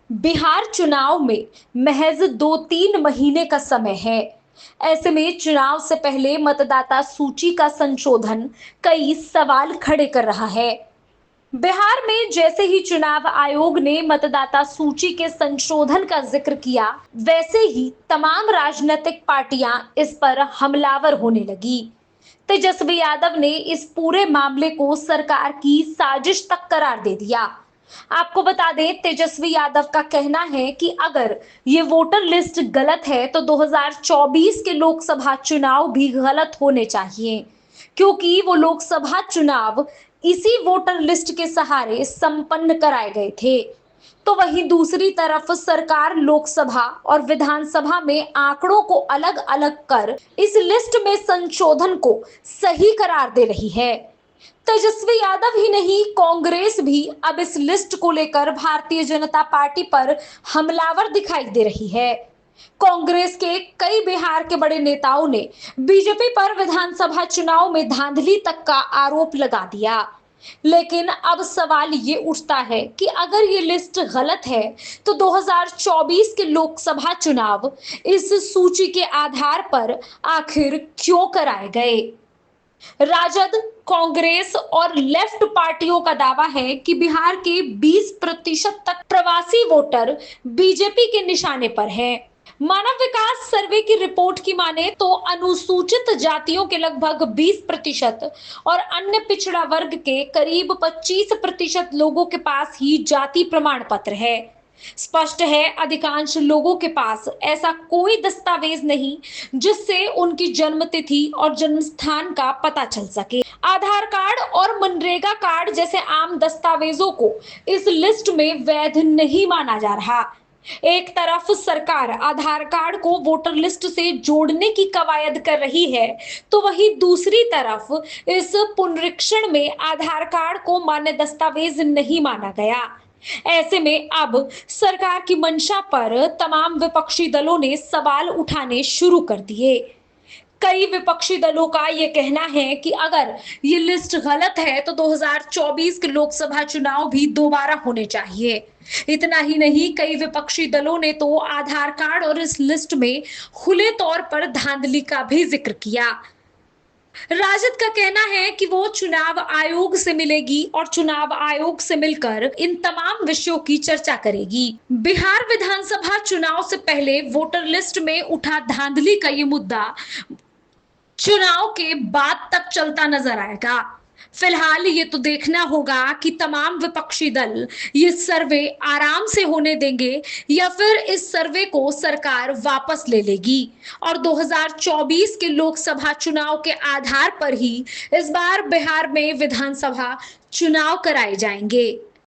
बिहार चुनाव में महज 2-3 महीने का समय है। ऐसे में चुनाव से पहले मतदाता सूची का संशोधन कई सवाल खड़े कर रहा है। बिहार में जैसे ही चुनाव आयोग ने मतदाता सूची के संशोधन का जिक्र किया, वैसे ही तमाम राजनीतिक पार्टियां इस पर हमलावर होने लगी। तेजस्वी यादव ने इस पूरे मामले को सरकार की साजिश तक करार दे दिया। आपको बता दें, तेजस्वी यादव का कहना है कि अगर ये वोटर लिस्ट गलत है तो 2024 के लोकसभा चुनाव भी गलत होने चाहिए, क्योंकि वो लोकसभा चुनाव इसी वोटर लिस्ट के सहारे संपन्न कराए गए थे। तो वहीं दूसरी तरफ सरकार लोकसभा और विधानसभा में आंकड़ों को अलग अलग कर इस लिस्ट में संशोधन को सही करार दे रही है। तेजस्वी यादव ही नहीं, कांग्रेस भी अब इस लिस्ट को लेकर भारतीय जनता पार्टी पर हमलावर दिखाई दे रही है। कांग्रेस के कई बिहार के बड़े नेताओं ने बीजेपी पर विधानसभा चुनाव में धांधली तक का आरोप लगा दिया। लेकिन अब सवाल ये उठता है कि अगर ये लिस्ट गलत है तो 2024 के लोकसभा चुनाव इस सूची के आधार पर आखिर क्यों कराए गए? राजद, कांग्रेस और लेफ्ट पार्टियों का दावा है कि बिहार के 20% तक प्रवासी वोटर बीजेपी के निशाने पर हैं। मानव विकास सर्वे की रिपोर्ट की माने तो अनुसूचित जातियों के लगभग 20% और अन्य पिछड़ा वर्ग के करीब 25% लोगों के पास ही जाति प्रमाण पत्र है। स्पष्ट है, अधिकांश लोगों के पास ऐसा कोई दस्तावेज नहीं जिससे उनकी जन्म तिथि और जन्म स्थान का पता चल सके। आधार कार्ड और मनरेगा कार्ड जैसे आम दस्तावेजों को इस लिस्ट में वैध नहीं माना जा रहा। एक तरफ सरकार आधार कार्ड को वोटर लिस्ट से जोड़ने की कवायद कर रही है, तो वहीं दूसरी तरफ इस पुनरीक्षण में आधार कार्ड को मान्य दस्तावेज नहीं माना गया। ऐसे में अब सरकार की मंशा पर तमाम विपक्षी दलों ने सवाल उठाने शुरू कर दिए। कई विपक्षी दलों का यह कहना है कि अगर ये लिस्ट गलत है तो 2024 के लोकसभा चुनाव भी दोबारा होने चाहिए। इतना ही नहीं, कई विपक्षी दलों ने तो आधार कार्ड और इस लिस्ट में खुले तौर पर धांधली का भी जिक्र किया। राजद का कहना है कि वो चुनाव आयोग से मिलेगी और चुनाव आयोग से मिलकर इन तमाम विषयों की चर्चा करेगी। बिहार विधानसभा चुनाव से पहले वोटर लिस्ट में उठा धांधली का ये मुद्दा चुनाव के बाद तक चलता नजर आएगा। फिलहाल ये तो देखना होगा कि तमाम विपक्षी दल ये सर्वे आराम से होने देंगे या फिर इस सर्वे को सरकार वापस ले लेगी और 2024 के लोकसभा चुनाव के आधार पर ही इस बार बिहार में विधानसभा चुनाव कराए जाएंगे।